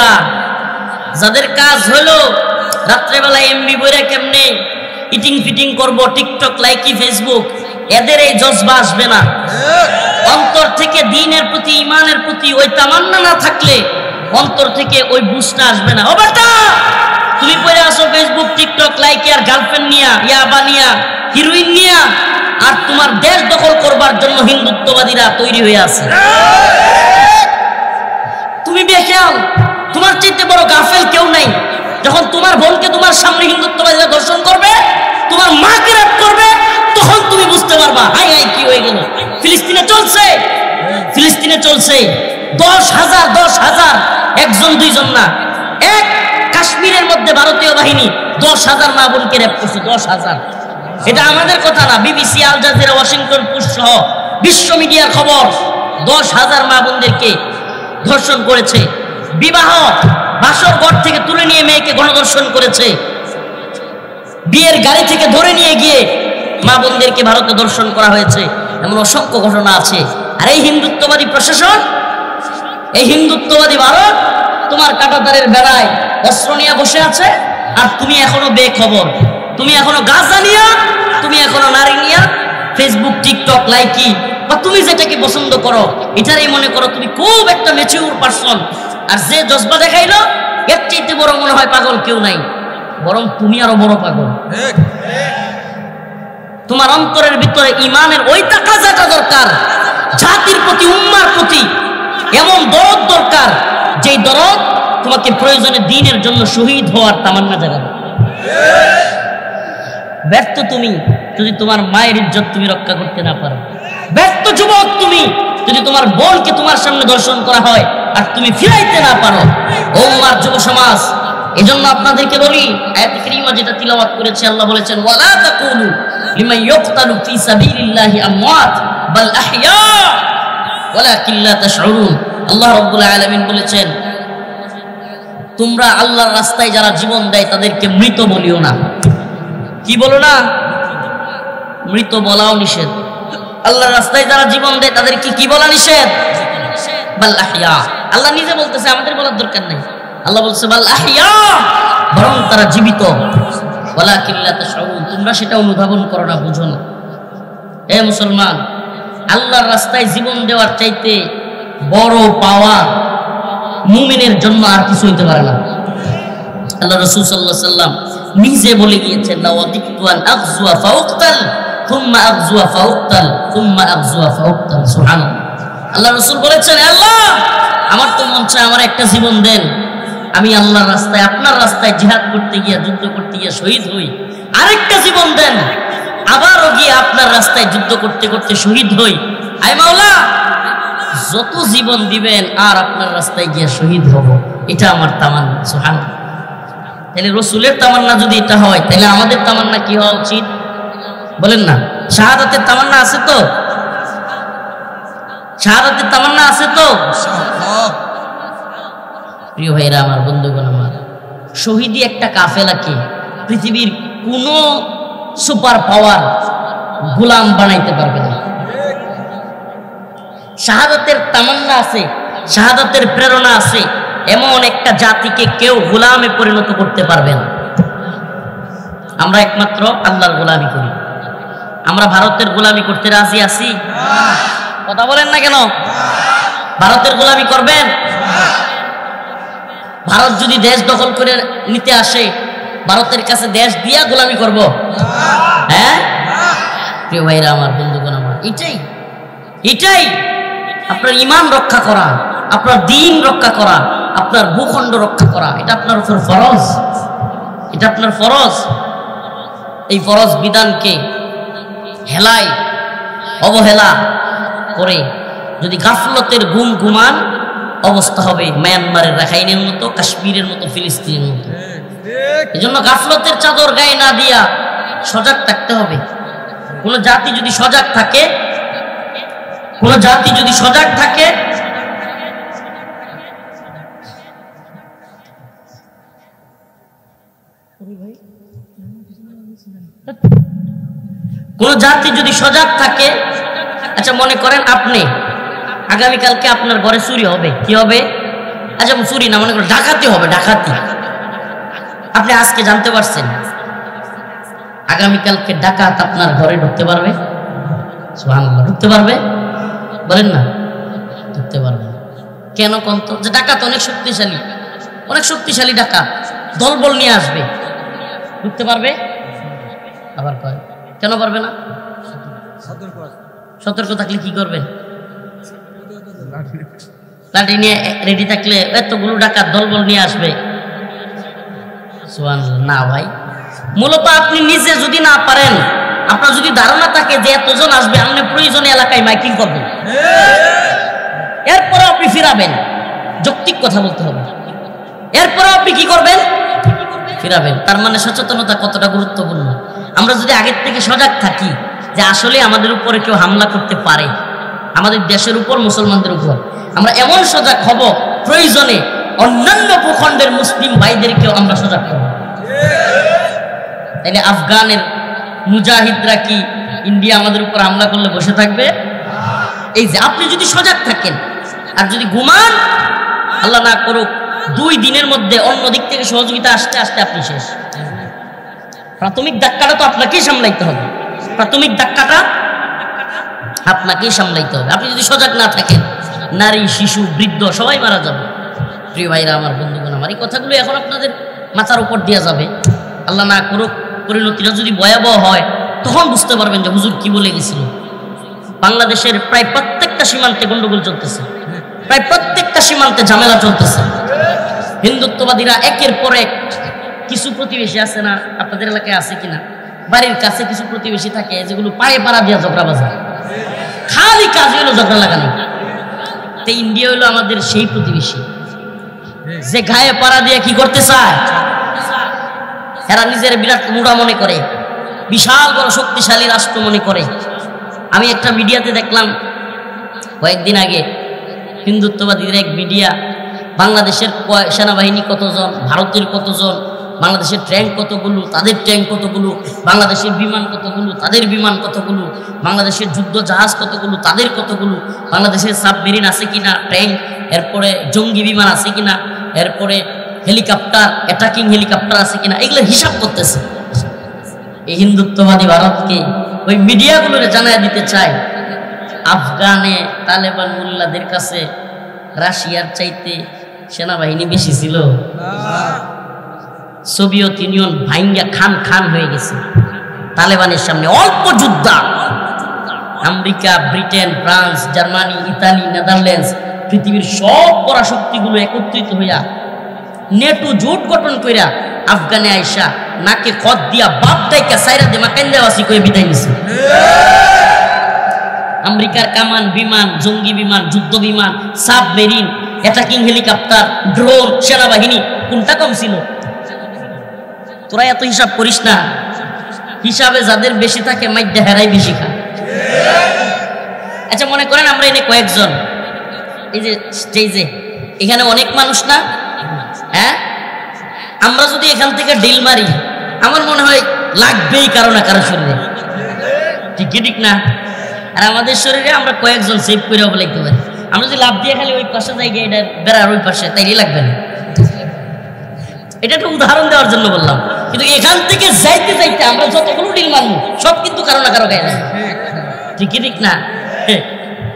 জুয়া, যাদের কাজ হলো রাত্রেবেলা এমবি বইরা কেমনে ইটিং ফিটিং করব, টিকটক, লাইকি, ফেসবুক, এদের এই জজবা আসবে না। অন্তর থেকে দ্বীনের প্রতি, ইমানের প্রতি ওই তামান্না না থাকলে অন্তর থেকে ওই বুঝটা আসবে না। ও বেটা, তুমি পড়ে আসো ফেসবুক, টিকটক, লাইকি আর গার্লফ্রেন্ড নিয়া, ইয়াবা নিয়া, হিরোইন নিয়া, আর তোমার দেশ দখল করবার জন্য হিন্দুত্ববাদীরা তৈরি হয়ে আছে। তুমি বেখেয়াল, তোমার চাইতে বড় গাফেল কেউ নাই। যখন তোমার বোনকে তোমার সামনে হিন্দুত্ববাদীরা ধর্ষণ করবে, তোমার মাকে রেপ করবে, তখন তুমি বুঝতে পারবা হাই হাই কি হয়ে গেল। ফিলিস্তিনে চলছে, ফিলিস্তিনে চলছে 10,000 একজন দুইজন না, এক কাশ্মীরের মধ্যে ভারতীয় বাহিনী 10,000 মা বোনকে রেপ করছে। 10,000, এটা আমাদের কথা না, BBC, Al Jazeera, Washington Post সহ বিশ্ব মিডিয়ার খবর। 10,000 মা বোনদেরকে ধর্ষণ করেছে। বিবাহ বাসর ঘর থেকে তুলে নিয়ে মেয়েকে গণধর্ষণ করেছে। বিয়ের গাড়ি থেকে ধরে নিয়ে গিয়ে মা বোনদেরকে ভারতে ধর্ষণ করা হয়েছে। এমন অসংখ্য ঘটনা আছে। আর এই হিন্দুত্ববাদী প্রশাসন, এই হিন্দুত্ববাদী ভারত তোমার কাঁটাতারের বেড়ায় অস্ত্র নিয়ে বসে আছে, আর তুমি এখনো বেখবর। তুমি এখনো গাঁজা নিয়া, তুমি এখনো নারী নিয়া ফেসবুক, টিকটক, লাইকি বা তুমি যেটাকে পছন্দ করো এটারই মনে করো তুমি খুব একটা ম্যাচিউর পারসন। আর যে জজবা দেখাইলো এর চাইতে বড় মনে হয় পাগল কেউ নাই, বরং তুমি আরো বড় পাগল। তোমার অন্তরের ভিতরে ইমানের ওই তাকাজাটা দরকার, জাতির প্রতি, উম্মার প্রতি এমন দরদ দরকার, যেই দরদ তোমাকে প্রয়োজনে দ্বীনের জন্য শহীদ হওয়ার তামান্না জাগাবে। ব্যর্থ তুমি যদি তোমার মায়ের ইজ্জত তুমি রক্ষা করতে না পারো। ব্যর্থ যুবক তুমি যদি তোমার বোনকে তোমার সামনে দর্শন করা হয় আর তুমি ফিরাইতে না পারো। ও আমার যুব সমাজ, এজন্য আপনাদেরকে বলি, আয়াতে কারিমা যেটা তিলাওয়াত করেছে, আল্লাহ বলেছেন ওয়ালা তাকুলু লিমান ইউকতালু ফি সাবিলিল্লাহি আমওয়াত বাল আহইয়া ওয়ালাকিন লা তাশউরুন। আল্লাহ রাব্বুল আলামিন বলেছেন, তোমরা আল্লাহর রাস্তায় যারা জীবন দেয় তাদেরকে মৃত বলিও না। কি বলো না? মৃত বলাও নিষেধ। আল্লাহর রাস্তায় যারা জীবন দেয় তাদেরকে কি বলা নিষেধ? বাল আহইয়া। আল্লাহ নিজে বলতেছে, আমাদের বলার দরকার নেই। আল্লাহ বলছে বাল আহইয়া, বরং তারা জীবিত। ওয়ালাকিন লা তাশউরুন, তোমরা সেটা অনুধাবন করো না, বুঝো না। হে মুসলমান, আল্লাহর রাস্তায় জীবন দেওয়ার চাইতে বড় পাওয়া মুমিনের জন্য আর কিছু হইতে পারে না। আল্লাহ রাসূল সাল্লাল্লাহু আলাইহি ওয়াসাল্লাম নিজে বলে গিয়েছেন, লাওয়াদিতু আন আগজুয়া ফাউকতাল থুম্মা আগজুয়া ফাউকতাল থুম্মা আগজুয়া ফাউকতাল। সুবহানাল্লাহ। আল্লাহ রাসূল বলেছেন, আল্লাহ আমার তো মন চায় আমার একটা জীবন দেন, আমি আল্লাহর রাস্তায়, আপনার রাস্তায় জিহাদ করতে গিয়ে, যুদ্ধ করতে গিয়ে শহীদ হই। আরেকটা জীবন দেন, আবারও গিয়ে আপনার রাস্তায় যুদ্ধ করতে করতে শহীদ হই। আয় মাওলা, যত জীবন দিবেন আর আপনার রাস্তায় গিয়ে শহীদ হব, এটা আমার তামান্না। সুবহানাল্লাহ। তাহলে রসুলের তামান্না যদি এটা হয়, তাহলে আমাদের তামান্না কি হওয়া উচিত বলেন না? শাহাদাতের তামান্না আছে তো? শাহাদাতের তামান্না আছে তো? প্রিয় ভাইরা আমার, বন্ধুগণ আমার, শহীদি একটা কাফেলাকে পৃথিবীর কোন সুপার পাওয়ার গোলাম বানাইতে পারবে না। শাহাদাতের তামান্না আছে, শাহাদাতের প্রেরণা আছে, এমন একটা জাতিকে কেউ গোলামে পরিণত করতে পারবে না। আমরা একমাত্র আল্লাহর গোলামি করি। আমরা ভারতের গোলামি করতে রাজি আছি? কথা বলেন না কেন? ভারতের গোলামি করবেন? ভারত যদি দেশ দখল করে নিতে আসে, ভারতের কাছে দেশ দিয়া গোলামি করব? হ্যাঁ প্রিয় ভাইরা আমার, বন্ধুগণ আমার, এটাই আপনার ঈমান রক্ষা করা, আপনার দ্বীন রক্ষা করা, আপনার ভূখণ্ড রক্ষা করা, এটা আপনার উপর ফরজ। এটা আপনার ফরজ। এই ফরজ বিধানকে হেলায় অবহেলা করে যদি গাফলতের ঘুমান, অবস্থা হবে মায়ানমারের, রাখাইনের মতো, কাশ্মীরের মতো, ফিলিস্তিনের মতো। এই জন্য গাফলতের চাদর গায়ে না দিয়া সজাগ থাকতে হবে। কোন জাতি যদি সজাগ থাকে, কোন জাতি যদি সজাগ থাকে, কোন জাতি যদি সজাগ থাকে, আচ্ছা মনে করেন আপনি আগামীকালকে আপনার ঘরে চুরি হবে, কি হবে? আচ্ছা চুরি না, মনে করো ডাকাতি হবে, ডাকাতি। আপনি আজকে জানতে পারছেন, আগামীকালকে ডাকাত আপনার ঘরে ঢুকতে পারবে? সুবহানাল্লাহ, ঢুকতে পারবে? বলেন না, ঢুকতে পারবে। কেন কন্ত? যে ডাকাত অনেক শক্তিশালী, অনেক শক্তিশালী ডাকাত, দলবল নিয়ে আসবে, ঢুকতে পারবে? আবার কয় কেন পারবে না? সতর্ক থাকলে কি করবেন? লাঠি নিয়ে রেডি থাকলে এতগুলো ডাকাত দলবল নিয়ে আসবে? সুবহানাল্লাহ, না ভাই। মূলত আপনি নিজে যদি না পারেন, আপনার যদি ধারণা থাকে যে এতজন আসবে, আপনি প্রয়োজনে এলাকায় মাইকিং করবেন, এরপরে আপনি ফিরাবেন। যৌক্তিক কথা বলতে হবে। এরপরে আপনি কি করবেন? ফিরাবেন। তার মানে সচেতনতা কতটা গুরুত্বপূর্ণ। আমরা যদি আগের থেকে সজাগ থাকি যে আসলে আমাদের উপরে কেউ হামলা করতে পারে, আমাদের দেশের উপর, মুসলমানদের উপর, আমরা এমন সজাগ হব, প্রয়োজনে অন্যান্য ভূখণ্ডের মুসলিম ভাইদেরকেও আমরা সজাগ করব। তাইলে আফগানের মুজাহিদরা কি ইন্ডিয়া আমাদের উপর হামলা করলে বসে থাকবে? এই যে আপনি যদি সজাগ থাকেন, আর যদি ঘুমান, আল্লাহ না করুক 2 দিনের মধ্যে অন্য দিক থেকে সহযোগিতা আসতে আসতে আপনি শেষ। প্রাথমিক ধাক্কাটা তো আপনাকেই সামলাইতে হবে, প্রাথমিক ধাক্কাটা আপনাকেই সামলাইতে হবে। আপনি যদি সজাগ না থাকেন, নারী, শিশু, বৃদ্ধ সবাই মারা যাবে। প্রিয় ভাইরা আমার, বন্ধুগণ আমার, এই কথাগুলো এখন আপনাদের মাথার উপর দেওয়া যাবে। আল্লাহ না করুক পরিণতিটা যদি ভয়াবহ হয়, তখন বুঝতে পারবেন যে হুজুর কি বলে গেছিল। বাংলাদেশের প্রায় প্রত্যেকটা সীমান্তে গন্ডগোল চলতেছে, প্রায় প্রত্যেকটা সীমান্তে ঝামেলা চলতেছে। হিন্দুত্ববাদীরা একের পর এক, কিছু প্রতিবেশী আছে না, আপনাদের এলাকায় আছে কিনা, বাড়ির কাছে কিছু প্রতিবেশী থাকে যেগুলো পায়ে পাড়া দিয়া ঝগড়া বাজায়, খালি কাজ হলো ঝগড়া লাগানো। তো ইন্ডিয়া হলো আমাদের সেই প্রতিবেশী যে গায়ে পাড়া দিয়ে কি করতে চায়। এরা নিজের বিরাট মুড়া মনে করে, বিশাল বড় শক্তিশালী রাষ্ট্র মনে করে। আমি একটা মিডিয়াতে দেখলাম কয়েকদিন আগে, হিন্দুত্ববাদীদের এক মিডিয়া, বাংলাদেশের সেনাবাহিনী কতজন, ভারতের কতজন, বাংলাদেশের ট্যাঙ্ক কতগুলো, তাদের ট্যাঙ্ক কতগুলো, বাংলাদেশের বিমান কতগুলো, তাদের বিমান কতগুলো, বাংলাদেশের যুদ্ধ জাহাজ কতগুলো, তাদের কতগুলো, বাংলাদেশের সাবমেরিন আছে কিনা, ট্যাঙ্ক, এরপরে জঙ্গি বিমান আছে কিনা, এরপরে হেলিকপ্টার, অ্যাটাকিং হেলিকপ্টার আছে কিনা, এগুলোর হিসাব করতেছে। এই হিন্দুত্ববাদী ভারতকে ওই মিডিয়াগুলোরে জানায় দিতে চায়, আফগানে তালেবান মোল্লাদের কাছে রাশিয়ার চাইতে সেনাবাহিনী বেশি ছিল। সোভিয়েত ইউনিয়ন ভাঙ্গা খান খান হয়ে গেছে তালেবানের সামনে, অল্প যোদ্ধা। America, Britain, France, Germany, Italy, Netherlands, পৃথিবীর সব পরাশক্তিগুলো একত্রিত হইয়া নেটো জোট গঠন কইরা আফগানে আইসা নাকে খত দিয়া বাপ দাইকা সাইরা দে মাকান্দাওয়াসি কই বিদায় নিছে। আমেরিকার কামান, বিমান, জঙ্গি বিমান, যুদ্ধ বিমান, সাবমেরিন, অ্যাটাকিং হেলিকপ্টার, ড্রোন, সেনাবাহিনী, কোনটা কম ছিল? তোরা এত হিসাব করিস না। হিসাবে যাদের বেশি থাকে মাইডা হেরাই বেশি খায়। আচ্ছা মনে করেন আমরা এনে কয়েকজন, এই যে স্টেজে এখানে অনেক মানুষ না, হ্যাঁ, আমরা যদি এখান থেকে ডিল মারি, আমার মনে হয় লাগবেই কারো না কারো শরীরে, ঠিক ঠিক না? আর আমাদের শরীরে আমরা কয়েকজন সেভ করে বলাইতে পারি। আমরা যদি লাভ দিয়ে খালি ওই পাশে যাই, এটা বেড়ার ওই পাশে, তাইলে লাগবে না। এটা একটা উদাহরণ দেওয়ার জন্য বললাম। কিন্তু এখান থেকে যাইতে যাইতে আমরা যতগুলো ডিল মারবো সব কিন্তু কারো না কারো গায়ে লাগে, ঠিক ঠিক না?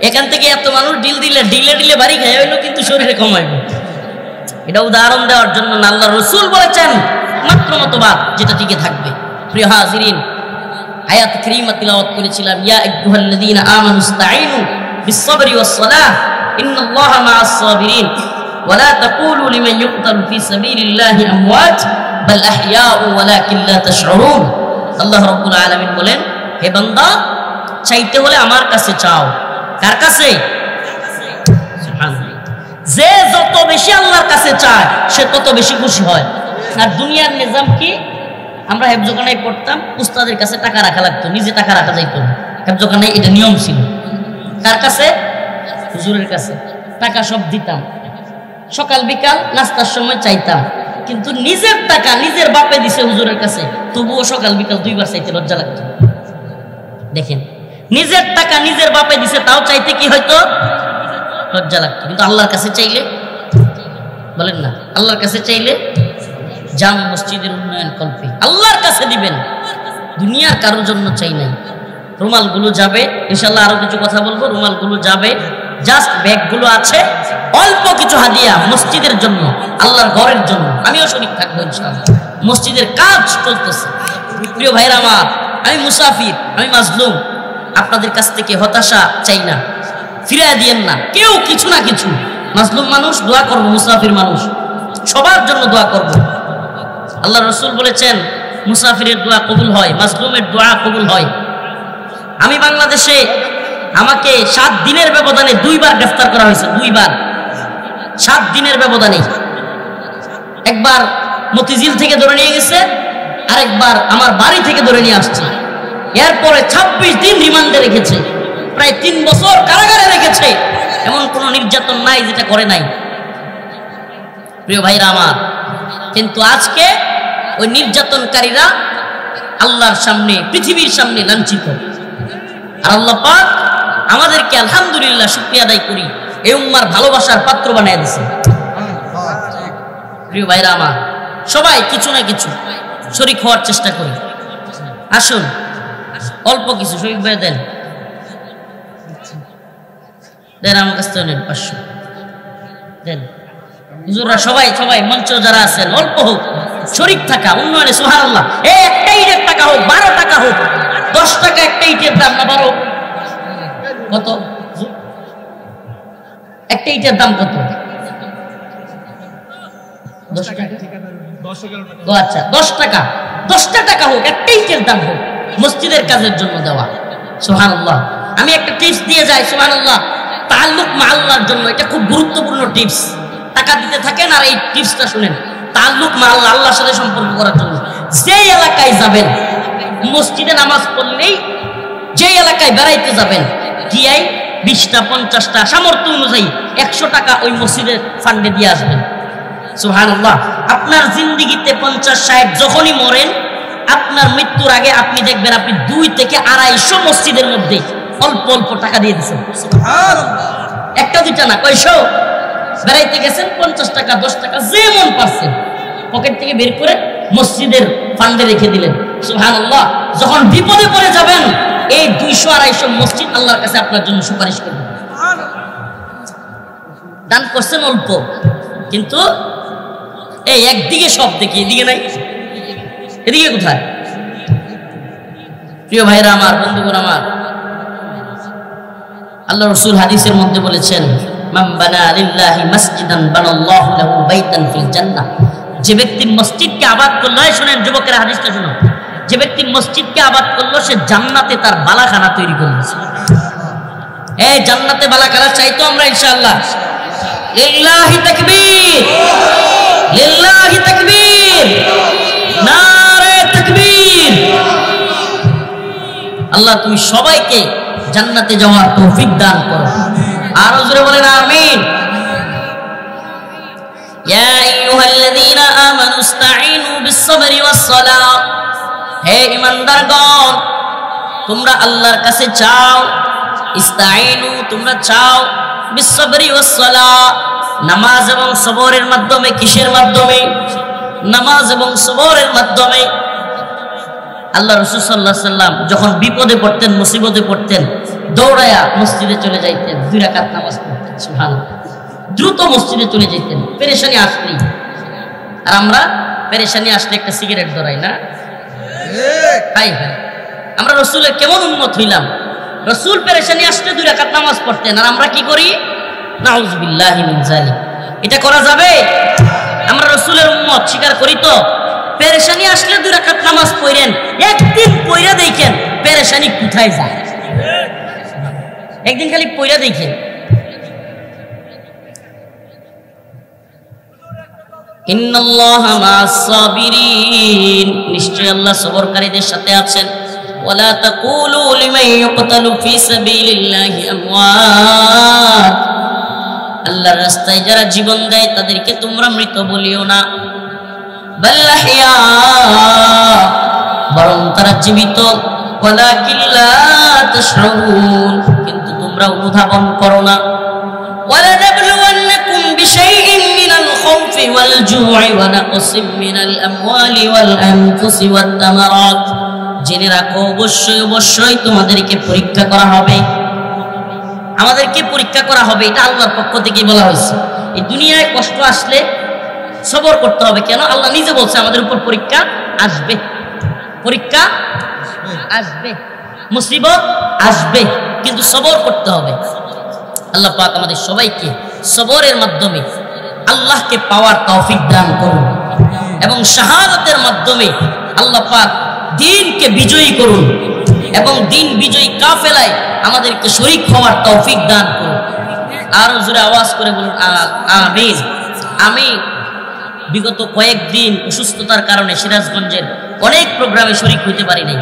এখান থেকে এত মানুষ ডিল দিলে ডিলে ডিলে বাড়ি খাই হইলো, কিন্তু শরীরে কমাইবে। এটা উদাহরণ দেওয়ার জন্য আল্লাহ রসুল বলেছেন মাত্র মতবাদ যেটা টিকে থাকবে। প্রিয় হাজিরিন, আয়াত কারীমা তিলাওয়াত করেছিলাম, ইয়া আইয়ুহাল্লাযীনা আমানুস্তাঈনু বিস-সাবরি ওয়াস-সালাহ ইন্নাল্লাহা মা'আস-সাবিরিন ওয়া লা তাকুলু লিমান ইউকতালু ফি সাবিলিল্লাহি আমওয়াত বাল আহইয়াউ ওয়ালাকিন লা তাশউরুন। আল্লাহ রাব্বুল আলামিন বলেন, হে বান্দা, চাইতে হলে আমার কাছে চাও। কার কাছে? সুবহানাল্লাহ। যে যত বেশি আল্লাহর কাছে চায় সে তত বেশি খুশি হয়। আর দুনিয়ার নিজাম কি? আমরা হেফজখানায় পড়তাম, উস্তাদের কাছে টাকা রাখা লাগতো, নিজে টাকা রাখা যাইতো না। হেফজখানায় এটা নিয়ম ছিল। কার কাছে? হুজুরের কাছে। টাকা সব দিতাম, সকাল বিকাল নাস্তার সময় চাইতাম, কিন্তু নিজের টাকা নিজের বাপে দিছে হুজুরের কাছে, তবুও সকাল বিকাল 2 বার চাইতে লজ্জা লাগতো। দেখেন, নিজের টাকা নিজের বাপে দিছে, তাও চাইতে কি হয়তো লজ্জা লাগতো, কিন্তু আল্লাহর কাছে চাইলে বলেন না, আল্লাহর কাছে চাইলে জাম মসজিদের উন্নয়ন কল্পে আল্লাহর কাছে দিবেন, দুনিয়ার কারোর জন্য চাই নাই। রুমালগুলো যাবে ইনশাআল্লাহ, আরো কিছু কথা বলবো। রুমালগুলো যাবে, জাস্ট ব্যাগগুলো আছে, অল্প কিছু হাদিয়া মসজিদের জন্য, আল্লাহর ঘরের জন্য। আমিও শরীক থাকবো ইনশাআল্লাহ। মসজিদের কাজ চলতেছে। প্রিয় ভাইরা আমার, আমি মুসাফির, আমি মাজলুম, আপনাদের কাছ থেকে হতাশা চাই না, ফিরিয়ে দিয়েন না কেউ কিছু না কিছু। মাজলুম মানুষ দোয়া করবো, মুসাফির মানুষ সবার জন্য দোয়া করব। আল্লাহ রসুল বলেছেন মুসাফিরের দোয়া কবুল হয়, মাজলুমের দোয়া কবুল হয়। আমি বাংলাদেশে আমাকে 7 দিনের ব্যবধানে 2 বার গ্রেফতার করা হয়েছে, 2 বার 7 দিনের ব্যবধানে। একবার মতিঝিল থেকে ধরে নিয়ে গেছে, আরেকবার আমার বাড়ি থেকে ধরে নিয়ে আসছে। এরপরে 26 দিন রিমান্ডে রেখেছে, প্রায় 3 বছর কারাগারে রেখেছে। এমন কোন নির্যাতন নাই যেটা করে নাই, প্রিয় ভাইরা আমার। কিন্তু আজকে ওই নির্যাতনকারীরা আল্লাহর সামনে, পৃথিবীর সামনে লাঞ্ছিত। আর আল্লাহ পাক আমাদেরকে আলহামদুলিল্লাহ শুকরিয়া আদায় করি, এই উম্মার ভালোবাসার পাত্র বানিয়ে দিয়েছে। প্রিয় ভাইরা আমার, সবাই কিছু না কিছু শরীক হওয়ার চেষ্টা করি। আসুন অল্প কিছু শরীক ভাই দেন, দেন আমার কাছ থেকে নেন 500 দেন। হুজুররা সবাই সবাই মঞ্চ যারা আছেন, অল্প হোক শরীক থাকা উন্নয়নে। সুবহানাল্লাহ। এই একটা ইটের টাকা হোক, 12 টাকা হোক, 10 টাকা একটা ইটের দাম না 12? কত একটা ইটের দাম? কত? 10 টাকা। ও আচ্ছা, 10 টাকা, 10টা টাকা হোক, একটা ইটের দাম হোক, মসজিদের কাজের জন্য দেওয়া। সুবহানাল্লাহ। আমি একটা টিপস দিয়ে যাই, সুবহানাল্লাহ, তাআল্লুক মা আল্লাহর জন্য। এটা খুব গুরুত্বপূর্ণ টিপস। টাকা দিতে থাকেন আর এই টিপসটা শুনেন, তাআল্লুক মা আল্লাহ, আল্লাহর সাথে সম্পর্ক করার জন্য। যে এলাকায় যাবেন, মসজিদে নামাজ পড়লেই, যে এলাকায় বেড়াইতে যাবেন, গিয়াই 20টা 50টা সামর্থ্য অনুযায়ী 100 টাকা ওই মসজিদের ফান্ডে দিয়ে আসবেন। সুবহানাল্লাহ। আপনার জিন্দেগিতে 50-60 যখনই মরেন, আপনার মৃত্যুর আগে আপনি দেখবেন আপনি 2 থেকে 250 মসজিদের মধ্যে অল্প অল্প টাকা দিয়ে দিচ্ছেন। একটা 2টা না, কয়শো। বেড়াইতে গেছেন, 50 টাকা 10 টাকা যেমন পারছেন পকেট থেকে বের করে মসজিদের ফান্ডে রেখে দিলেন। সুবহানাল্লাহ। যখন বিপদে পড়ে যাবেন, এই 200-250 মসজিদ আল্লাহর কাছে আপনার জন্য সুপারিশ করবে। দান করছেন অল্প, কিন্তু এই একদিকে সব দেখি, এদিকে নাই। এদিকে কোথায়? প্রিয় ভাইরা আমার, বন্ধুগণ আমার, আল্লাহ রাসূল হাদিসের মধ্যে বলেছেন, মান বানা লিল্লাহি মাসজিদান বানাল্লাহু লাহু বাইতান ফিল জান্নাহ। যে ব্যক্তি মসজিদকে আবাদ করলো, শুনেন যুবকেরা হাদিসটা শুনো, যে ব্যক্তি মসজিদকে আবাদ করলো, সে জান্নাতে তার বালাখানা তৈরি করেছে। এই জান্নাতে বালাখানা চাইতো আমরা ইনশাআল্লাহ। লিল্লাহি তাকবীর, লিল্লাহি তাকবীর, নারে তাকবীর। আল্লাহ তুমি সবাইকে জান্নাতে যাওয়ার তৌফিক দান করো। আর জোরে বলেন আমিন। ইয়া আইয়ুহাল্লাযীনা আমানু ইসতাঈনু বিস-সাবরি ওয়াস-সালাহ। হে ঈমানদারগণ, তোমরা আল্লাহর কাছে চাও, ইসতাঈনু তোমরা চাও, বিস-সাবরি ওয়াস-সালাহ নামাজ এবং সবরের মাধ্যমে। কিসের মাধ্যমে? নামাজ এবং সবরের মাধ্যমে। আল্লাহ রাসূল সাল্লাল্লাহু আলাইহি সাল্লাম যখন বিপদে পড়তেন, মুসিবতে পড়তেন, দৌড়ায়া মসজিদে চলে যাইতেন, 2 রাকাত নামাজ পড়তেন। সুবহানাল্লাহ। দ্রুত মসজিদে চলে যেতেন পেরেশানি আসলেই। আর আমরা পেরেশানি আসলে একটা সিগারেট ধরাই না? হাই হাই, আমরা রাসূলের কেমন উম্মত হইলাম। রাসূল পেরেশানি আসলে 2 রাকাত নামাজ পড়তেন, আর আমরা কি করি? নাউযুবিল্লাহি মিন যালিক। এটা করা যাবে? আমরা রাসূলের উম্মত স্বীকার করি তো? পেরেশানি আসলে 2 রাকাত নামাজ পড়েন, একদিন পড়া দেখেন পেরেশানি কোথায় যায়। একদিন খালি পড়া দেখেন। ইন্নাল্লাহা মা'আস সাবিরিন, নিশ্চয় আল্লাহ সবরকারীদের সাথে আছেন। ওয়ালা তাকুলু লিমান ইউকতালু ফি সাবিলিল্লাহি আমওয়াত। আল্লাহর রাস্তায় যারা জীবন দেয় তাদেরকে তোমরা মৃত বলিও না। বাল আহইয়া, বরং তারা জীবিত। ওয়ালাকিন লা তাশউরুন, কিন্তু তোমরা অনুধাবন করো না। ওয়ালা নাবলুওয়ান্নাকুম বিশাইইন মিনাল খাউফ والجوع ونقص من الأموال والأنفس والثمرات জেনে রাখো অবশ্যই অবশ্যই তোমাদেরকে পরীক্ষা করা হবে আমাদেরকে পরীক্ষা করা হবে এটা আল্লাহর পক্ষ থেকে বলা হয়েছে এই দুনিয়ায় কষ্ট আসলে সবর করতে হবে কেন আল্লাহ নিজে বলছে আমাদের উপর পরীক্ষা আসবে মুসিবত আসবে কিন্তু সবর করতে হবে আল্লাহ পাক আমাদের সবাইকে সবরের মাধ্যমে আল্লাহকে পাওয়ার তৌফিক দান করুন এবং শাহাদাতের মাধ্যমে আল্লাহ পাক দ্বীনকে বিজয়ী করুন এবং দ্বীন বিজয়ী কাফেলায় আমাদেরকে শরীক হওয়ার তৌফিক দান করুন আর জোরে আওয়াজ করে বলুন আমিন আমি বিগত কয়েকদিন অসুস্থতার কারণে সিরাজগঞ্জের অনেক প্রোগ্রামে শরীক হইতে পারি নাই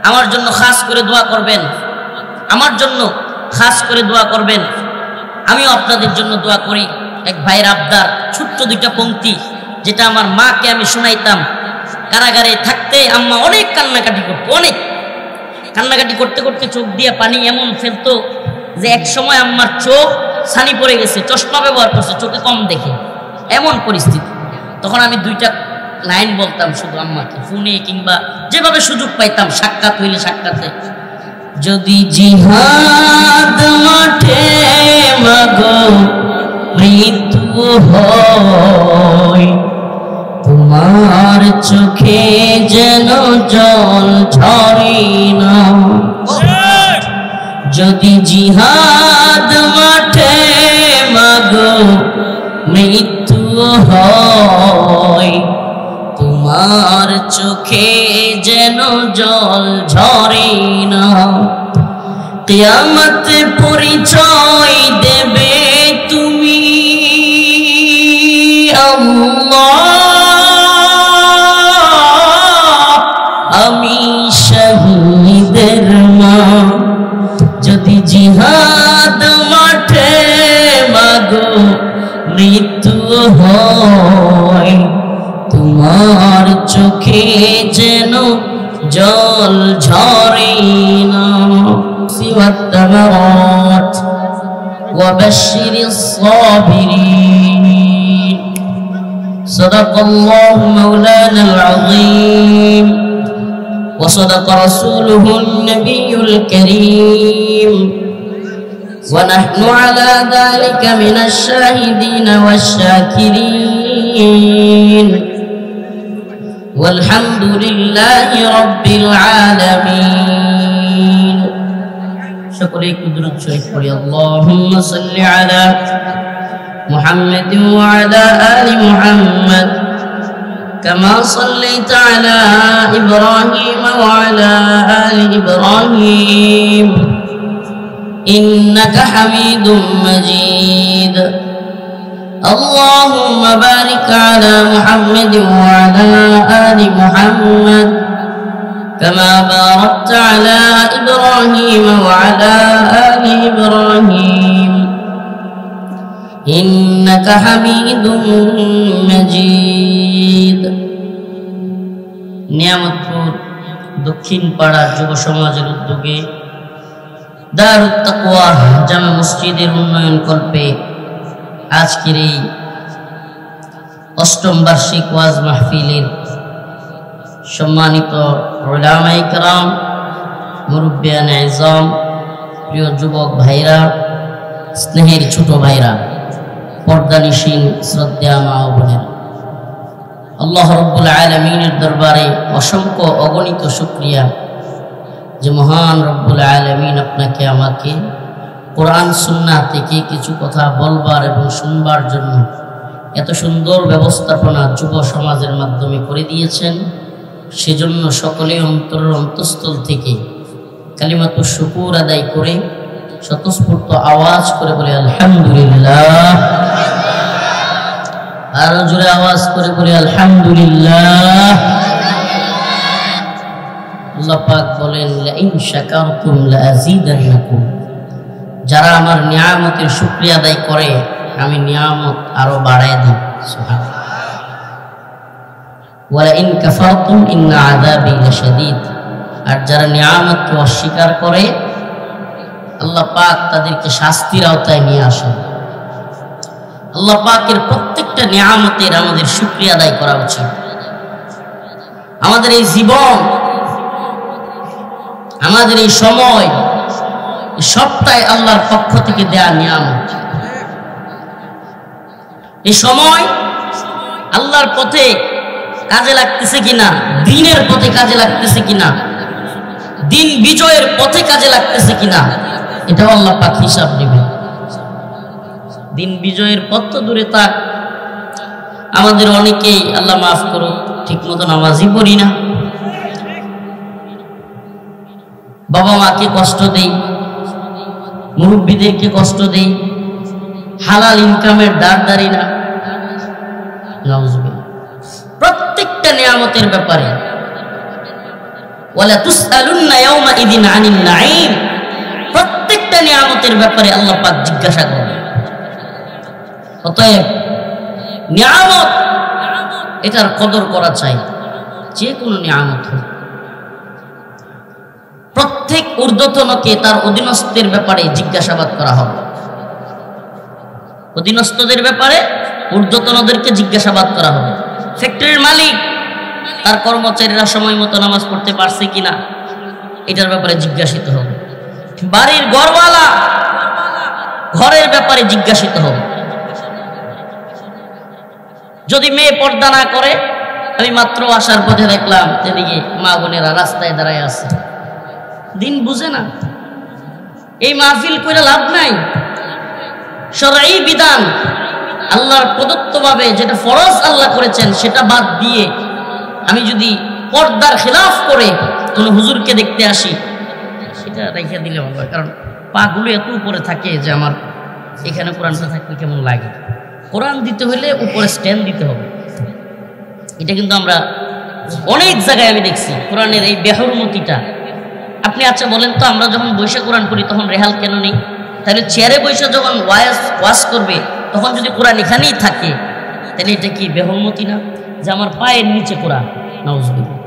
আমার জন্য খাস করে দোয়া করবেন আমিও আপনাদের জন্য দোয়া করি এক ভাইয়ের আবদার ছোট্ট দুইটা পংক্তি যেটা আমার মাকে আমি শোনাইতাম কারাগারে থাকতে আম্মা অনেক কান্নাকাটি করতে করতে চোখ দিয়ে পানি এমন ফেলতো যে এক সময় আম্মার চোখ ছানি পড়ে গেছে চশমা ব্যবহার করছে চোখে কম দেখে এমন পরিস্থিতি তখন আমি দুইটা লাইন বলতাম শুধু আম্মাকে ফোনে কিংবা যেভাবে সুযোগ পাইতাম সাক্ষাৎ হইলে সাক্ষাতে যদি জিহাদ মাঠে মাগো মৃত্যু হয় তোমার চোখে যেন জল ঝরে না যদি জিহাদ মাঠে মাগো মৃত্যু হয় তোমার চোখে যেন জল ঝরে না কিয়ামত পরিচয় দেবে তুমি আল্লাহ আমি শহীদের মা যদি জিহাদ মাঠে মাগো মৃত্যু হয় তোমার চোখে যেন জল ঝরে না والثمرات وبشر الصابرين صدق الله مولانا العظيم وصدق رسوله النبي الكريم ونحن على ذلك من الشاهدين والشاكرين والحمد لله رب العالمين شكرا قدرت شريف اللهم صل على محمد وعلى آل محمد كما صليت على إبراهيم وعلى آل إبراهيم إنك حميد مجيد اللهم بارك على محمد وعلى آل محمد كما باركت على إبراهيم وعلى آل إبراهيم إنك حميد مجيد নিয়ামতপুর দক্ষিণ পাড়া যুব সমাজের উদ্যোগে দারুত তাকওয়া জামে মসজিদের উন্নয়ন কল্পে আজকের এই অষ্টম বার্ষিক ওয়াজ মাহফিলের সম্মানিত উলামায়ে কেরাম মুরব্বিয়ানে আযম প্রিয় যুবক ভাইরা স্নেহের ছোট ভাইরা পর্দানিশীন শ্রদ্ধেয় মা ও বোনেরা আল্লাহ রাব্বুল আলামিনের দরবারে অসংখ্য অগণিত শুকরিয়া যে মহান রব্বুল আলামিন আপনাকে আমাকে কোরআন সুন্নাহ থেকে কিছু কথা বলবার এবং শুনবার জন্য এত সুন্দর ব্যবস্থাপনা যুব সমাজের মাধ্যমে করে দিয়েছেন সেজন্য সকলে অন্তরের অন্তঃস্থল থেকে কালিমাতুশ শুকুর আদায় করে স্বতঃস্ফূর্ত আওয়াজ করে বলে আলহামদুলিল্লাহ আর জোরে আওয়াজ করে বলে আলহামদুলিল্লাহ আল্লাহ পাক বলেন লা ইন শাকারতুম লা আযীদান্নাকুম যারা আমার নিয়ামতের শুকরিয়া আদায় করে আমি নিয়ামত আরো বাড়ায় দিই সুবহানাল্লাহ ওয়া লা ইন কাফারতুম ইন্না আযাবি লাশাদীদ আর যারা নিয়ামতকে অস্বীকার করে আল্লাহ পাক তাদেরকে শাস্তির আওতায় নিয়ে আসেন আল্লাহ পাকের প্রত্যেকটা নিয়ামতের আমাদের শুকরিয়া আদায় করা উচিত। আমাদের এই জীবন, আমাদের এই সময়, সবটাই আল্লাহর পক্ষ থেকে দেয়া নিয়ামত। এই সময় আল্লাহর পথে কাজে লাগতেছে কিনা, দ্বীনের পথে কাজে লাগতেছে কিনা, দ্বীন বিজয়ের পথে কাজে লাগতেছে কিনা, এটাও আল্লাহ পাক হিসাব নেবে। দ্বীন বিজয়ের পথ তো দূরে থাক, আমাদের অনেকেই, আল্লাহ মাফ করুক, ঠিক মতো নামাজই পড়ি না, বাবা মাকে কষ্ট দেই, মুরব্বীদেরকে কষ্ট দেই, হালাল ইনকামের দ্বার দাঁড়ি না। প্রত্যেকটা নিয়ামতের ব্যাপারে ওয়ালা তুসআলুন্না ইয়াওমাইযিন আনিন নাঈম, প্রত্যেকটা নিয়ামতের ব্যাপারে আল্লাহ পাক জিজ্ঞাসা করবেন। অতএব নিয়ামত, এটার কদর করা চাই, যে কোনো নিয়ামত হোক। প্রত্যেক ঊর্ধ্বতনকে তার অধীনস্থের ব্যাপারে জিজ্ঞাসাবাদ করা হবে। অধীনস্থদের ব্যাপারে ঊর্ধ্বতনদেরকে জিজ্ঞাসাবাদ করা হবে। ফ্যাক্টরির মালিক তার কর্মচারীরা সময় মতো নামাজ পড়তে পারছে কিনা, এটার ব্যাপারে জিজ্ঞাসিত হবে। বাড়ির ঘরওয়ালা ঘরের ব্যাপারে জিজ্ঞাসিত হবে। যদি মেয়ে পর্দা না করে, আমি মাত্র আসার পথে দেখলাম যেদিকে মা বোনেরা রাস্তায় দাঁড়ায় আছে, দিন বুঝে না, এই মাহফিল কইরা লাভ নাই। শরঈ বিধান, আল্লাহর প্রদত্তভাবে যেটা ফরজ আল্লাহ করেছেন সেটা বাদ দিয়ে আমি যদি পর্দার খেলাফ করে কোনো হুজুরকে দেখতে আসি, সেটা রেখে দিলে ভালো হয়। কারণ পাগুলো এত উপরে থাকে যে আমার এখানে কোরআনটা থাকলে কেমন লাগে। কোরআন দিতে হলে উপরে স্ট্যান্ড দিতে হবে। এটা কিন্তু আমরা অনেক জায়গায় আমি দেখছি কোরআনের এই বেহরমতিটা। আপনি আচ্ছা বলেন তো, আমরা যখন বৈশা কোরআন করি তখন রেহাল কেন নেই? তাহলে চেয়ারে বৈশা যখন ওয়াজ করবে তখন যদি কোরআন এখানেই থাকে, তাহলে এটা কি বেহরমতি না? যে আমার পায়ের নিচে কোরআন, নাউজুবিল্লাহ।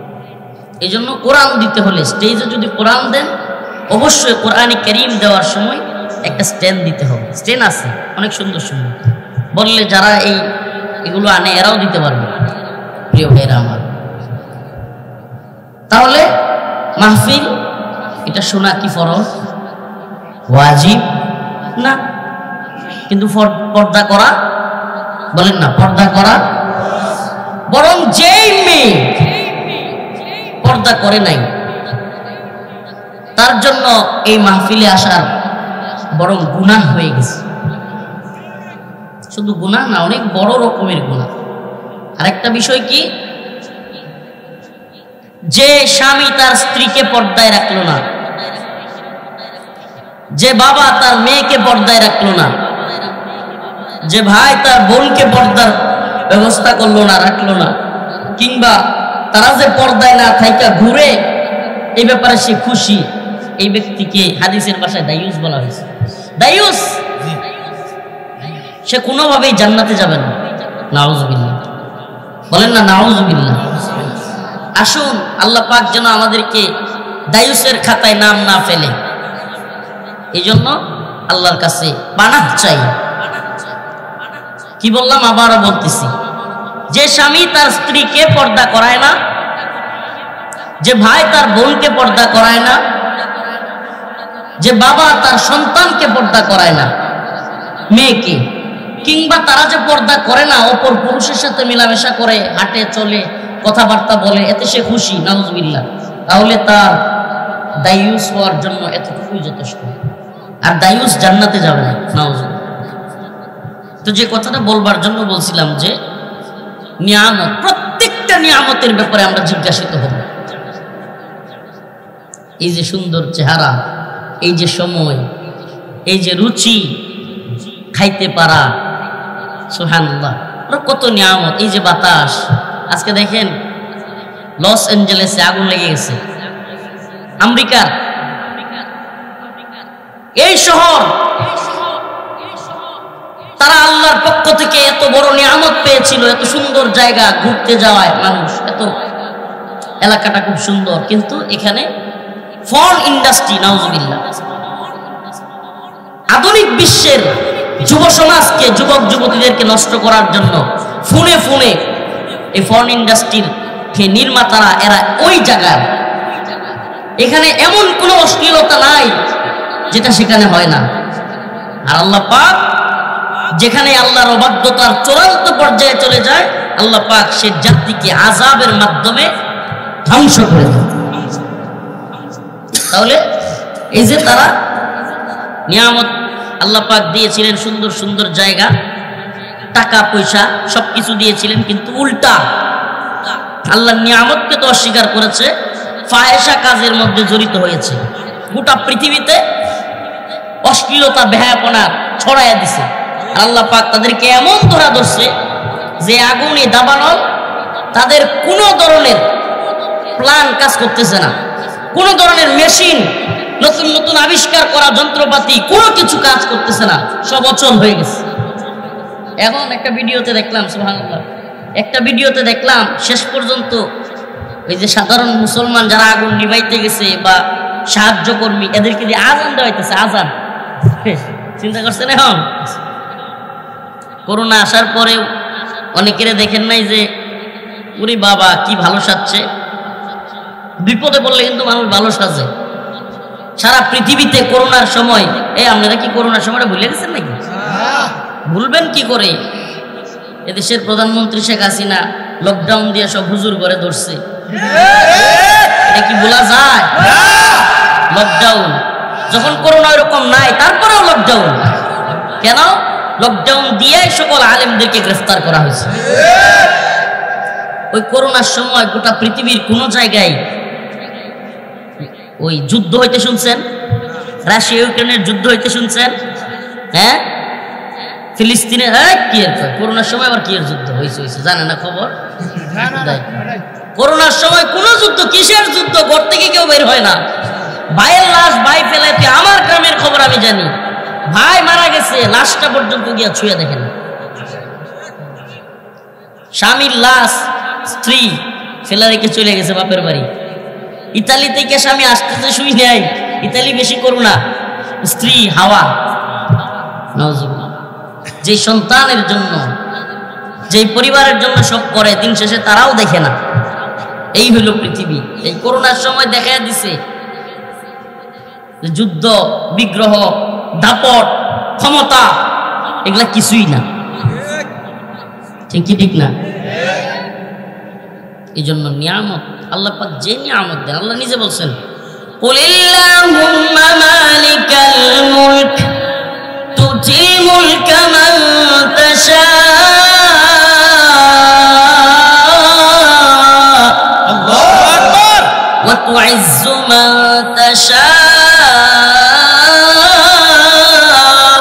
এই জন্য কোরআন দিতে হলে স্টেজে যদি কোরআন দেন, অবশ্যই কোরআনে কারীম দেওয়ার সময় একটা স্ট্যান্ড দিতে হবে। স্ট্যান্ড আছে অনেক সুন্দর সুন্দর, বললে যারা এগুলো আনে এরাও দিতে পারবে। প্রিয় ভাইরা আমার, তাহলে মাহফিল এটা শোনা কি ফরজ? ওয়াজিব না, কিন্তু পর্দা করা, বলেন না পর্দা করা, বরং যেই মেয়ে পর্দা করে নাই তার জন্য এই মাহফিলে আসার বরং গুনাহ হয়ে গেছে। শুধু গুনাহ না, অনেক বড় রকমের গুনাহ। আরেকটা বিষয় কি, যে স্বামী তার স্ত্রীকে পর্দায় রাখলো না, যে বাবা তার মেয়েকে পর্দায় রাখলো না, যে ভাই তার বোনকে পর্দার ব্যবস্থা করলো না, রাখলো না, কিংবা তারা যে পর্দায় না থাইকা ঘুরে, এই ব্যাপারে সে খুশি, এই ব্যক্তিকে হাদিসের ভাষায় দায়ুস বলা হয়েছে। দায়ুস, সে কোনোভাবেই জান্নাতে যাবে না। নাউজুবিল্লাহ, বলেন না নাউজুবিল্লাহ। আসুন আল্লাহ পাক যেন আমাদেরকে দায়ুসের খাতায় নাম না ফেলে, এই জন্য আল্লাহর কাছে পানাহ চাই। কি বললাম, আবারও বলতেছি, যে স্বামী তার স্ত্রীকে পর্দা করায় না, যে ভাই তার বোনকে পর্দা করায় না, যে বাবা তার সন্তানকে পর্দা করায় না, মেয়েকে, কিংবা তারা যে পর্দা করে না, অপর পুরুষের সাথে মেলামেশা করে, হাঁটে চলে, কথাবার্তা বলে, এতে সে খুশি, নাউজুবিল্লাহ, তাহলে তার দায়ুস হওয়ার জন্য এতটুকুই যথেষ্ট। আর দায়ুস জান্নাতে যাবে না, নাউজুবিল্লাহ। তো যে কথাটা বলবার জন্য বলছিলাম যে নিয়ামত, প্রত্যেকটা নিয়ামতের ব্যাপারে আমরা জিজ্ঞাসিত হব। এই যে সুন্দর চেহারা, এই যে সময়, এই যে রুচি, খাইতে পারা, সুবহানাল্লাহ, কত নিয়ামত। এই যে বাতাস, আজকে দেখেন লস অ্যাঞ্জেলেসে আগুন লেগে গেছে, আমেরিকার এই শহর, তারা আল্লাহর পক্ষ থেকে এত বড় নিয়ামত পেয়েছিল, এত সুন্দর জায়গা, ঘুরতে যাওয়ায় মানুষ, এত এলাকাটা খুব সুন্দর, কিন্তু এখানে ফরেন ইন্ডাস্ট্রি, নাউজুবিল্লাহ, আধুনিক বিশ্বের যুব সমাজকে, যুবক যুবতীদেরকে নষ্ট করার জন্য ফোনে ফোনে এই ফরেন ইন্ডাস্ট্রির নির্মাতারা এরা ওই জায়গায়, এখানে এমন কোনো অশ্লীলতা নাই যেটা সেখানে হয় না। আর আল্লাহ পাক যেখানে আল্লাহর অবাধ্যতার চূড়ান্ত পর্যায়ে চলে যায়, আল্লাহ পাক সে জাতিকে আযাবের মাধ্যমে ধ্বংস করে দেয়। তাহলে এই যে তারা নিয়ামত আল্লাহ পাক দিয়েছিলেন, সুন্দর সুন্দর জায়গা, টাকা পয়সা সবকিছু দিয়েছিলেন, কিন্তু উল্টা আল্লাহর নিয়ামতকে তো অস্বীকার করেছে, ফাহেশা কাজের মধ্যে জড়িত হয়েছে। গোটা পৃথিবীতে অশ্লীলতা বেহায়াপনা ছড়াইয়া দিছে। আর আল্লাহ পাক তাদেরকে এমন ধরা ধরছে যে আগুনে দাবানল তাদের কোনো ধরনের প্ল্যান কাজ করতেছে না, কোনো ধরনের মেশিন, নতুন নতুন আবিষ্কার করা যন্ত্রপাতি কোনো কিছু কাজ করতেছে না, সব অচল হয়ে গেছে। এখন একটা ভিডিওতে দেখলাম, সুবহানাল্লাহ, একটা ভিডিওতে দেখলাম শেষ পর্যন্ত ওই যে সাধারণ মুসলমান যারা আগুন নিভাইতে গেছে বা সাহায্য কর্মী, এদেরকে দিয়ে আজান দেওয়া হইতেছে। আজান চিন্তা করছেন? এখন করোনা আসার পরেও অনেকের দেখেন নাই যে উনি বাবা কি ভালো সাজছে। বিপদে পড়লে কিন্তু মানুষ ভালো সাজে। সারা পৃথিবীতে করোনার সময়, আপনারা কি করোনার সময়টা ভুলে গেছেন নাকি? ভুলবেন কি করে? এদেশের প্রধানমন্ত্রী শেখ হাসিনা লকডাউন দিয়ে সব হুজুর করে ধরছে, এটা কি বলা যায়? লকডাউন যখন করোনা এরকম নাই, তারপরেও লকডাউন কেন? লকডাউন দিয়ে সকল আলেমদেরকে গ্রেফতার করা হয়েছে। ওই করোনার সময় গোটা পৃথিবীর কোন জায়গায় ওই যুদ্ধ হইতে শুনছেন? রাশিয়া ইউক্রেনের যুদ্ধ হইতে শুনছেন? হ্যাঁ, ফিলিস্তিনে কি এর করোনার সময় আবার কি এর যুদ্ধ হয়েছে জানে না খবর? করোনার সময় কোন যুদ্ধ, কিসের যুদ্ধ? ঘর থেকে কেউ বের হয় না। ভাইয়ের লাশ ভাই ফেলাইতে, আমার গ্রামের খবর আমি জানি, ভাই মারা গেছে, লাশটা পর্যন্ত গিয়া ছুঁয়ে দেখেন। স্বামীর লাশ স্ত্রী ফেলা রেখে চলে গেছে বাপের বাড়ি। ইতালি থেকে স্বামী আসতেছে শুই নেয়, ইতালি বেশি করোনা, স্ত্রী হাওয়া। যে সন্তানের জন্য, যে পরিবারের জন্য সব করে, দিন শেষে তারাও দেখে না। এই হলো পৃথিবী। এই করোনার সময় দেখা দিছে যুদ্ধ, বিগ্রহ, দাপট, ক্ষমতা এগুলা কিছুই না। ঠিক কি ঠিক না? এই জন্য নিয়ামত আল্লাহ পাক যে নিয়ামত দেন, আল্লাহ নিজে বলছেন, কুলিল্লাহুম্মা মালিকাল মুলক তুতিল মুলকা মান তাশা আল্লাহু আকবার ওয়া তুইজ্জু মান তাশা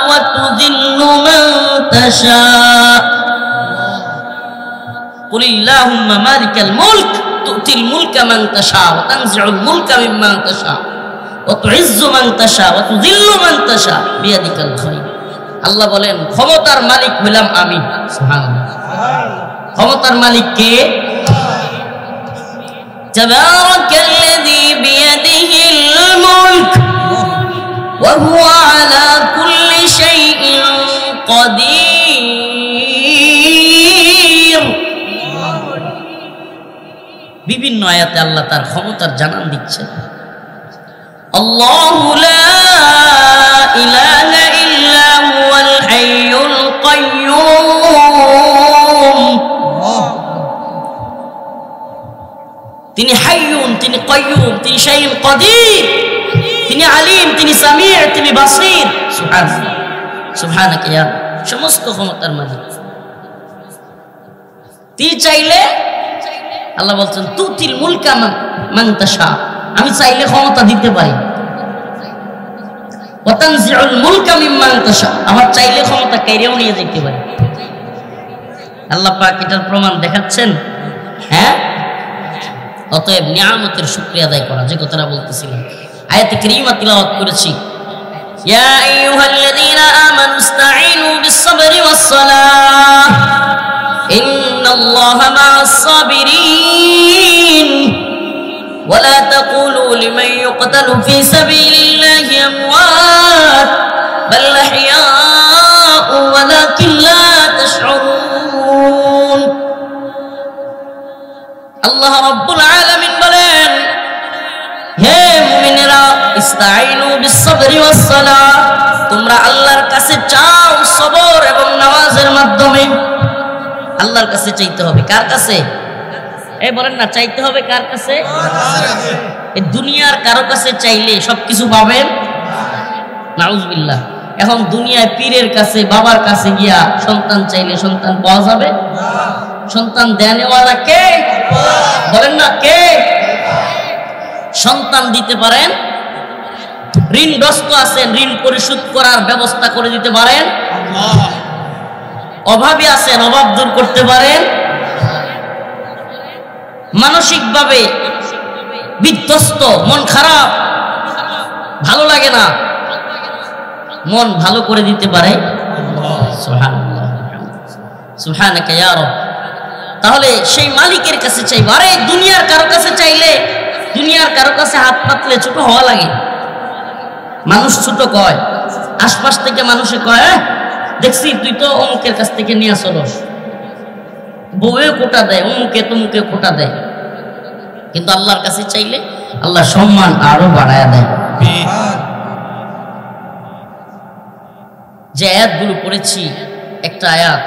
ওয়া তুযিল্লু মান তাশা। কুলিল্লাহুম্মা মালিকাল মুলক তুতিল মুলকা মান তাশা ওয়া তানজিউল মুলকা মিম্মান তাশা ওয়া তুইজ্জু মান তাশা ওয়া তুযিল্লু মান তাশা বিয়াদিকাল খায়র। আল্লাহ বলেন, ক্ষমতার মালিক হইলাম আমি। সুবহানাল্লাহ। ক্ষমতার মালিক কে? তাবারাকাল্লাযী বিয়াদিহিল মুলক ওয়া হুয়া আলা কুল্লি শাইইন কাদির। বিভিন্ন আয়াতে আল্লাহ তার ক্ষমতার জানান দিচ্ছেন। আল্লাহু লা ইলাহা ইল্লা হুয়াল হাইয়ুল কাইয়্যুম। তিনি হাইয়ুন, তিনি কাইয়্যুম, তিনি শাইউন কাদির, তিনি আলিম, তিনি সামিউ, তিনি বাসীর। সুবহানাল্লাহ, সুবহানাকা ইয়া, সমস্ত ক্ষমতার মালিক। তিনি চাইলে, আল্লাহ বলছেন, তুতিল মুলকা মান তাশা, আমি চাইলে ক্ষমতা দিতে পারি। ওয়া তানজিউল মুলকা মিম্মান তাশা, আবার চাইলে ক্ষমতা কেড়েও নিয়ে যেতে পারি। আল্লাহ পাক এটার প্রমাণ দেখাচ্ছেন। হ্যাঁ, অতএব নিয়ামতের শুকরিয়া আদায় করা, যে কথাটা বলতেছিলাম, আয়াতে কারীমা তিলাওয়াত করেছি, ইয়া আইয়ুহাল্লাযীনা আমানু ইসতাঈনু বিস-সাবরি ওয়াস-সালাহ ইন্নাল্লাহা মা'আস-সাবিরিন ওয়া লা তাকুলু লিমান ইউকতালু ফী সাবিলিল্লাহি আমওয়াত বাল আহইয়াউ আল্লাহ রাব্বুল আলামিন বলেন, হে মুমিনেরা, ইস্তাঈনু বিস-সাবরি ওয়াস-সালাহ, তোমরা আল্লাহর কাছে চাও সবর এবং নামাজের মাধ্যমে। আল্লাহর কাছে চাইতে হবে। কার কাছে? এই বলেন না, চাইতে হবে কার কাছে? এই দুনিয়ার কারো কাছে চাইলে সবকিছু পাবেন? নাউজুবিল্লাহ। এখন দুনিয়ায় পীরের কাছে, বাবার কাছে গিয়া সন্তান চাইলে সন্তান পাওয়া যাবে? সন্তান দেনেওয়ালা কে? বলেন না, কে? সন্তান দিতে পারেন। ঋণগ্রস্ত আছেন, ঋণ পরিশোধ করার ব্যবস্থা করে দিতে পারেন। অভাবী আছেন, অভাব দূর করতে পারেন। মানসিকভাবে বিধ্বস্ত, মন খারাপ, ভালো লাগে না, মন ভালো করে দিতে পারে। সুবহানাল্লাহ, সুবহানাকা ইয়া রব। তাহলে সেই মালিকের কাছে চাইবো। আরে দুনিয়ার কারো কাছে চাইলে, দুনিয়ার কারো কাছে হাত পাতলে ছোট হওয়া লাগে। মানুষ ছোট কয়, আশপাশ থেকে মানুষে কয়, দেখছি তুই তো অমুকের কাছ থেকে নিয়ে আসলস, বউয়ে কোটা দেয়, অমুকে তমুকে কোটা দেয়। কিন্তু আল্লাহর কাছে চাইলে আল্লাহ সম্মান আরো বাড়ায়া দেয়। যে আয়াতগুলো পড়েছি, একটা আয়াত,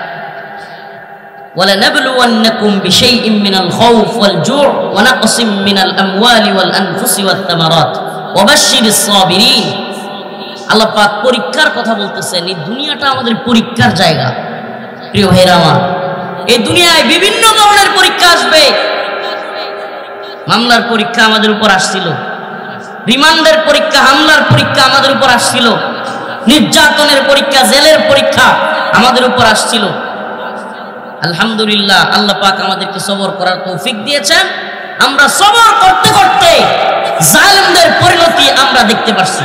وَلَنَبْلُوَنَّكُمْ بِشَيْءٍ مِّنَ الْخَوْفِ وَالْجُوعِ وَنَقْصٍ مِّنَ الْأَمْوَالِ وَالْأَنفُسِ وَالثَّمَرَاتِ وَبَشِّرِ الصَّابِرِينَ। আল্লাহ পাক পরীক্ষার কথা বলতেছেন। এই দুনিয়াটা আমাদের পরীক্ষার জায়গা। প্রিয় ভাইরা আমার, এই দুনিয়ায় বিভিন্ন ধরনের পরীক্ষা আসবে। মামলার পরীক্ষা আমাদের উপর আসছিল, রিমান্ডের পরীক্ষা, হামলার পরীক্ষা আমাদের উপর আসছিল, নির্যাতনের পরীক্ষা, জেলের পরীক্ষা আমাদের উপর আসছিল। আলহামদুলিল্লাহ, আল্লাহ পাক আমাদেরকে সবর করার তৌফিক দিয়েছেন। আমরা সবর করতে করতে জালেমদের পরিণতি আমরা দেখতে পাচ্ছি।